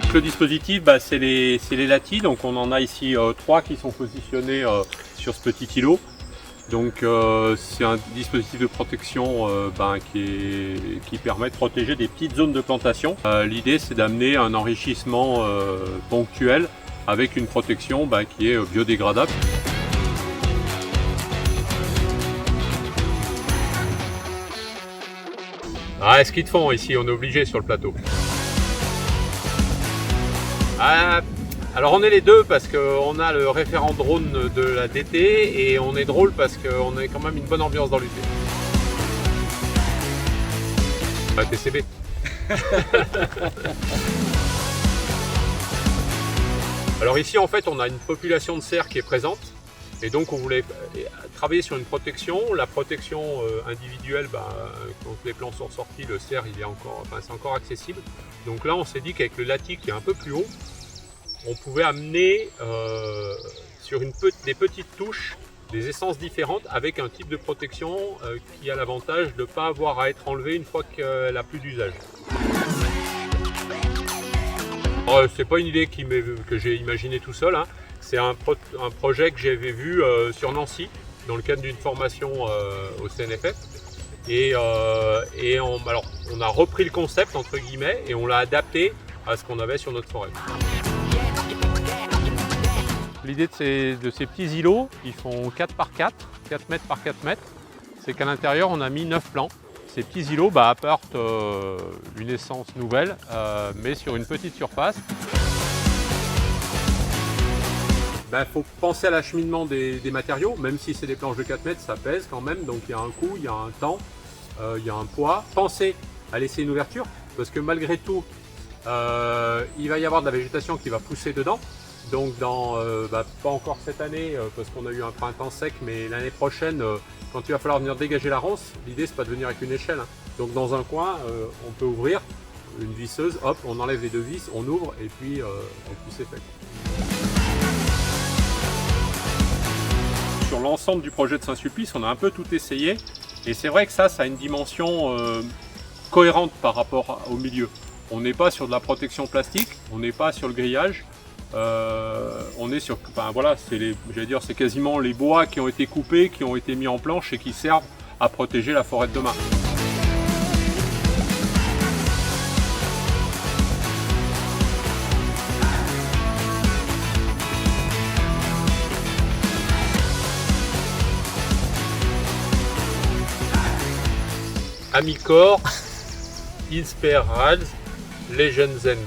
Donc le dispositif, c'est les latis. Donc on en a ici 3 qui sont positionnés sur ce petit îlot. Donc c'est un dispositif de protection qui permet de protéger des petites zones de plantation. L'idée, c'est d'amener un enrichissement ponctuel avec une protection qui est biodégradable. Ah, ski de fond ici, on est obligé sur le plateau. Alors on est les deux parce qu'on a le référent drone de la DT et on est drôle parce qu'on a quand même une bonne ambiance dans l'UT. TCB. Alors ici en fait on a une population de cerfs qui est présente et donc on voulait travailler sur une protection. La protection individuelle, quand les plants sont sortis, le cerf c'est encore accessible. Donc là on s'est dit qu'avec le lati qui est un peu plus haut, on pouvait amener sur des petites touches des essences différentes avec un type de protection qui a l'avantage de ne pas avoir à être enlevé une fois qu'elle n'a plus d'usage. C'est pas une idée que j'ai imaginée tout seul, hein. C'est un projet que j'avais vu sur Nancy dans le cadre d'une formation au CNFF. Et on a repris le concept entre guillemets et on l'a adapté à ce qu'on avait sur notre forêt. L'idée de ces petits îlots, ils font 4 par 4, 4 mètres par 4 mètres, c'est qu'à l'intérieur on a mis 9 plants. Ces petits îlots apportent une essence nouvelle, mais sur une petite surface. Il faut penser à l'acheminement des matériaux, même si c'est des planches de 4 mètres, ça pèse quand même, donc il y a un coût, il y a un temps, il y a un poids. Pensez à laisser une ouverture, parce que malgré tout, il va y avoir de la végétation qui va pousser dedans. Donc pas encore cette année parce qu'on a eu un printemps sec, mais l'année prochaine, quand il va falloir venir dégager la ronce, l'idée c'est pas de venir avec une échelle, hein. Donc dans un coin, on peut ouvrir une visseuse, hop, on enlève les 2 vis, on ouvre et puis c'est fait. Sur l'ensemble du projet de Saint-Sulpice, on a un peu tout essayé et c'est vrai que ça a une dimension cohérente par rapport au milieu. On n'est pas sur de la protection plastique, on n'est pas sur le grillage. On est sur, c'est quasiment les bois qui ont été coupés, qui ont été mis en planche et qui servent à protéger la forêt de demain. Amicor, Inspirals, Legendzen.